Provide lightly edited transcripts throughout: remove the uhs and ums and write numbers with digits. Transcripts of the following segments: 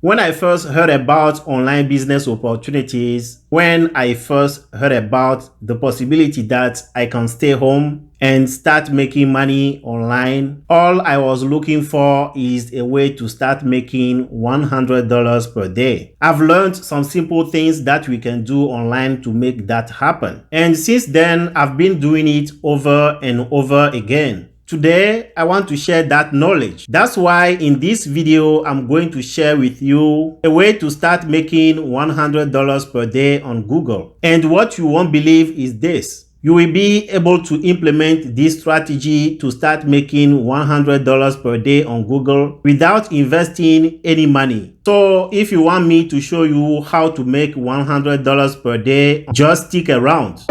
When I first heard about online business opportunities, when I first heard about the possibility that I can stay home and start making money online, all I was looking for is a way to start making $100 per day. I've learned some simple things that we can do online to make that happen. And since then, I've been doing it over and over again. Today, I want to share that knowledge. That's why in this video, I'm going to share with you a way to start making $100 per day on Google. And what you won't believe is this. You will be able to implement this strategy to start making $100 per day on Google without investing any money. So if you want me to show you how to make $100 per day, just stick around.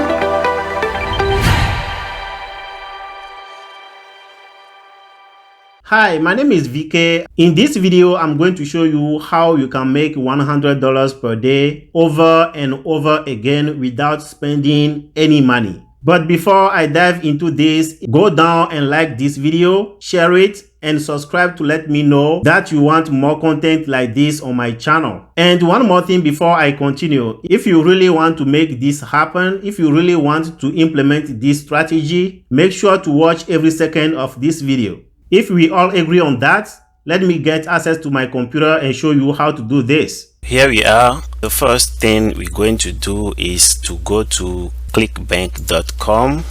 Hi, my name is VK. In this video, I'm going to show you how you can make $100 per day over and over again without spending any money. But before I dive into this, go down and like this video, share it, and subscribe to let me know that you want more content like this on my channel. And one more thing before I continue, if you really want to make this happen, if you really want to implement this strategy, make sure to watch every second of this video. If we all agree on that, let me get access to my computer and show you how to do this. Here we are. The first thing we're going to do is to go to clickbank.com.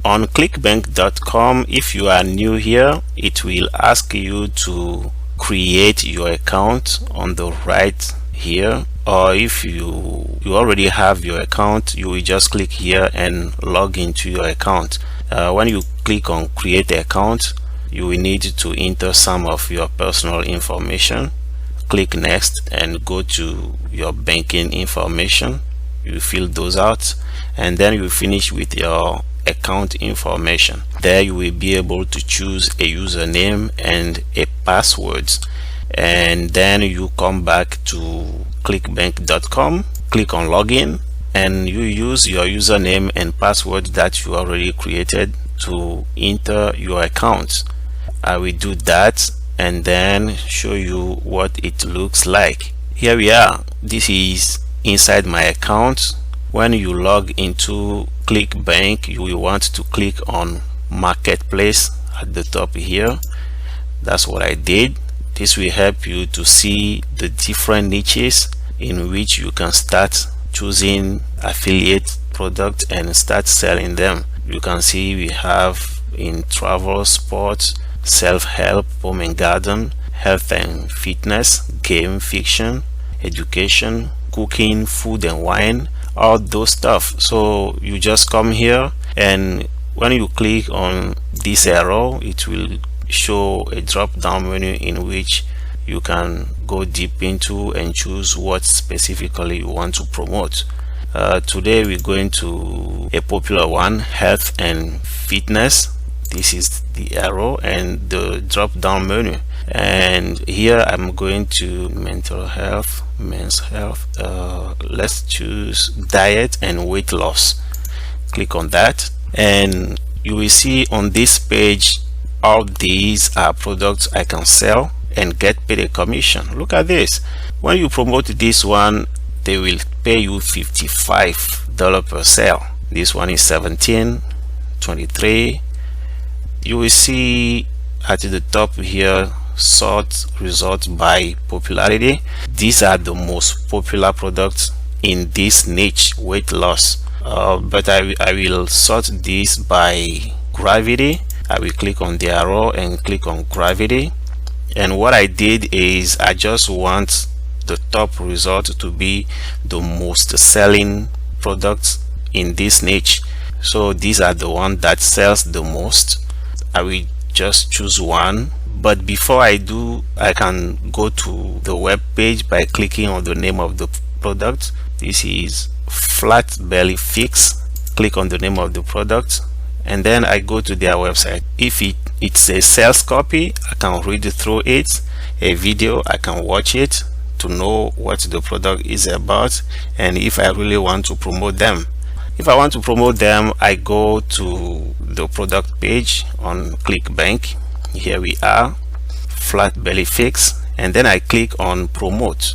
On clickbank.com, if you are new here, it will ask you to create your account on the right here, or if you already have your account, you will just click here and log into your account. When you click on create account, you will need to enter some of your personal information. Click next and go to your banking information. You fill those out and then you finish with your account information. There you will be able to choose a username and a password, and then you come back to clickbank.com, click on login, and you use your username and password that you already created to enter your account. I will do that and then show you what it looks like. Here we are. This is inside my account. When you log into ClickBank, you will want to click on Marketplace at the top here. That's what I did. This will help you to see the different niches in which you can start choosing affiliate products and start selling them. You can see we have in travel, sports, self-help, home and garden, health and fitness, game, fiction, education, cooking, food and wine, all those stuff. So you just come here, and when you click on this arrow, it will show a drop down menu in which you can go deep into and choose what specifically you want to promote. Today we're going to a popular one, health and fitness. This is the arrow and the drop down menu, and here I'm going to mental health, men's health. Let's choose diet and weight loss. Click on that and you will see on this page all these are products I can sell and get paid a commission. Look at this. When you promote this one, they will pay you $55 per sale. This one is 17, 23. You will see at the top here, sort results by popularity. These are the most popular products in this niche, weight loss. But I will sort this by gravity. I will click on the arrow and click on gravity. And what I did is I just want the top result to be the most selling products in this niche. So these are the one that sells the most. I will just choose one, but before I do, I can go to the web page by clicking on the name of the product. This is Flat Belly Fix. Click on the name of the product and then I go to their website. If it's a sales copy, I can read through it. A video, I can watch it to know what the product is about, and if I really want to promote them. If I want to promote them, I go to the product page on ClickBank. Here we are, Flat Belly Fix, and then I click on promote.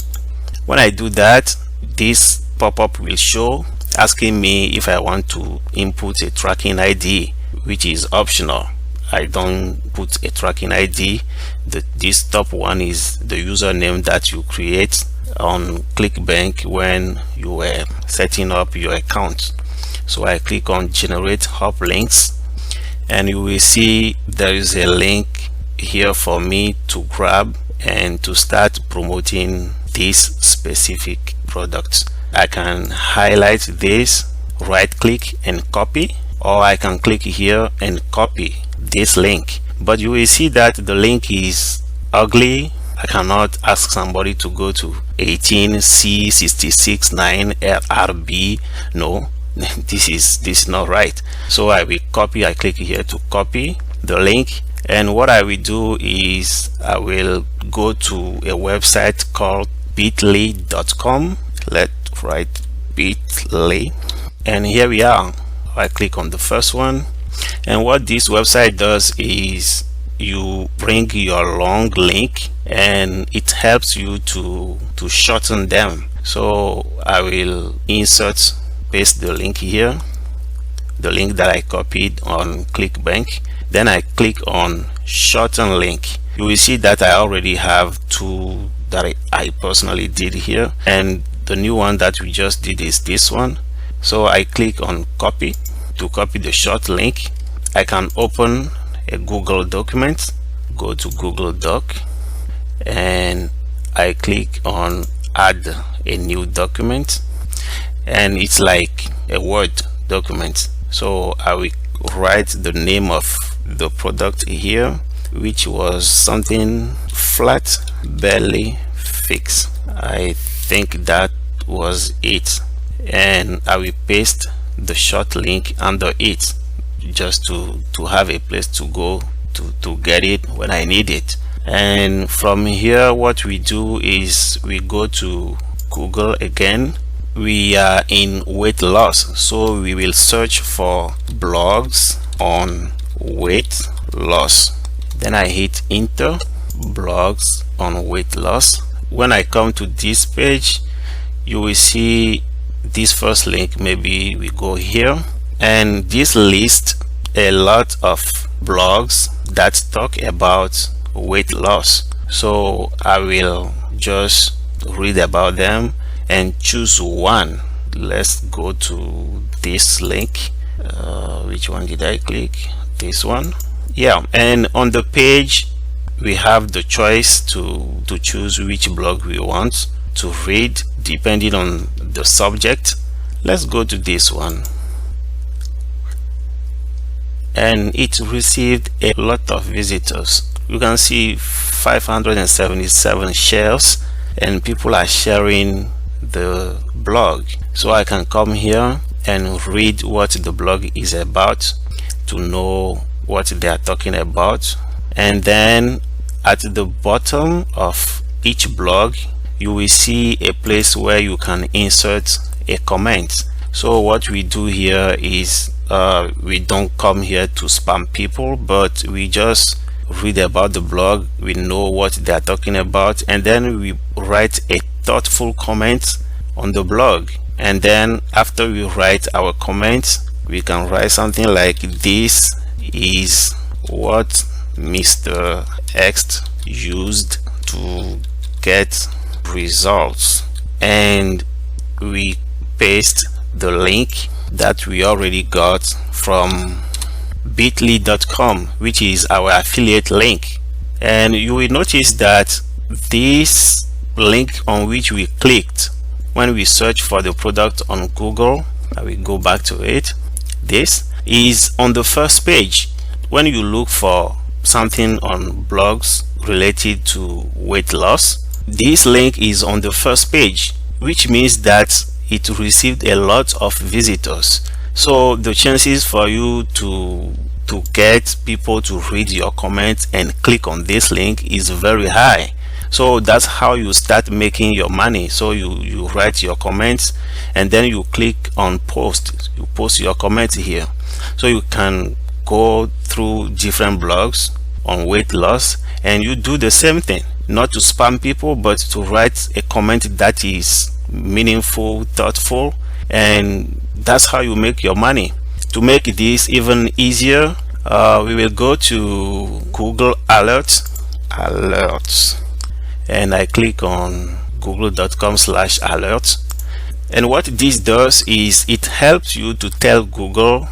When I do that, this pop-up will show asking me if I want to input a tracking ID, which is optional. I don't put a tracking ID. This top one is the username that you create on ClickBank when you were setting up your account. So I click on generate hop links, and you will see there is a link here for me to grab and to start promoting this specific product. I can highlight this, right click and copy, or I can click here and copy this link. But you will see that the link is ugly. I cannot ask somebody to go to 18C669RB. No, this is not right. So I will copy. I click here to copy the link, and what I will do is I will go to a website called bit.ly.com. Let's write bit.ly, and here we are. I click on the first one, and what this website does is you bring your long link and it helps you to shorten them. So I will paste the link here, the link that I copied on ClickBank. Then I click on shorten link. You will see that I already have two that I personally did here, and the new one that we just did is this one. So I click on copy to copy the short link. I can open a Google document, go to Google Doc, and I click on add a new document, and it's like a Word document. So I will write the name of the product here, which was something flat belly fix. I think that was it, and I will paste the short link under it just to have a place to go to get it when I need it. And from here, what we do is we go to Google again. We are in weight loss, so we will search for blogs on weight loss. Then I hit enter, blogs on weight loss. When I come to this page, you will see this first link. Maybe we go here, and this lists a lot of blogs that talk about weight loss. So I will just read about them and choose one. Let's go to this link. Which one did I click? This one. Yeah, and on the page we have the choice to choose which blog we want to read depending on the subject. Let's go to this one, and it received a lot of visitors. You can see 577 shares, and people are sharing the blog. So I can come here and read what the blog is about to know what they are talking about. And then at the bottom of each blog, you will see a place where you can insert a comment. So what we do here is we don't come here to spam people, but we just read about the blog, we know what they are talking about, and then we write a thoughtful comment on the blog. And then after we write our comments, we can write something like, this is what Mr. X used to get results, and we paste the link that we already got from bit.ly.com, which is our affiliate link. And you will notice that this link on which we clicked when we search for the product on Google, I will go back to it, this is on the first page. When you look for something on blogs related to weight loss, this link is on the first page, which means that it received a lot of visitors. So the chances for you to get people to read your comments and click on this link is very high. So that's how you start making your money. So you write your comments, and then you click on post. You post your comments here, so you can go through different blogs on weight loss, and you do the same thing. not to spam people, but to write a comment that is meaningful, thoughtful, and that's how you make your money. To make this even easier, we will go to Google Alerts, and I click on google.com/alerts. And what this does is it helps you to tell Google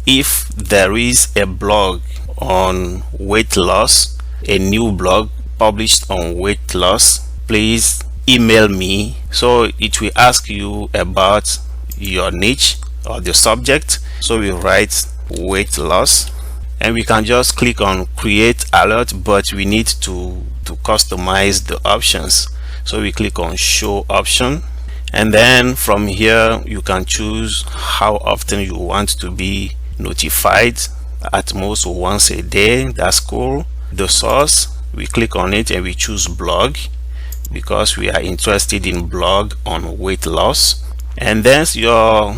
if there is a blog on weight loss, a new blog published on weight loss, please email me. So it will ask you about your niche or the subject. So we write weight loss, and we can just click on create alert, but we need to customize the options. So we click on show option, and then from here you can choose how often you want to be notified. At most once a day, that's cool. The source, we click on it and we choose blog because we are interested in blog on weight loss. And then your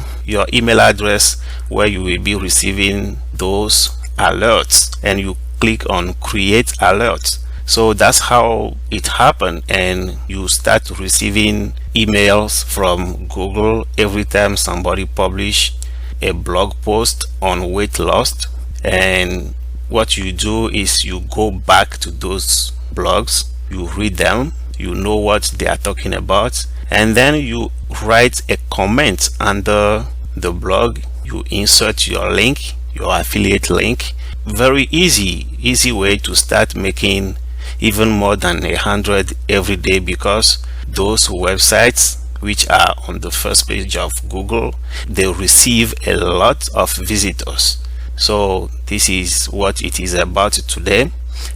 email address where you will be receiving those alerts, and you click on create alerts. So that's how it happened, and you start receiving emails from Google every time somebody publish a blog post on weight loss. And what you do is you go back to those blogs, you read them, you know what they are talking about, and then you write a comment under the blog. You insert your link, your affiliate link. Very easy way to start making even more than 100 every day, because those websites which are on the first page of Google, they receive a lot of visitors. So this is what it is about today,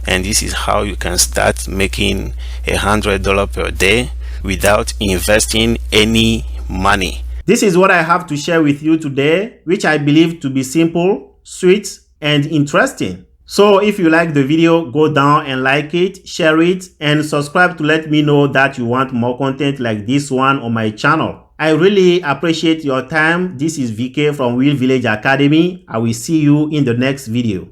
and this is how you can start making $100 per day without investing any money. This is what I have to share with you today, which I believe to be simple, sweet, and interesting. So if you like the video, go down and like it, share it, and subscribe to let me know that you want more content like this one on my channel. I really appreciate your time. This is VK from Will Village Academy. I will see you in the next video.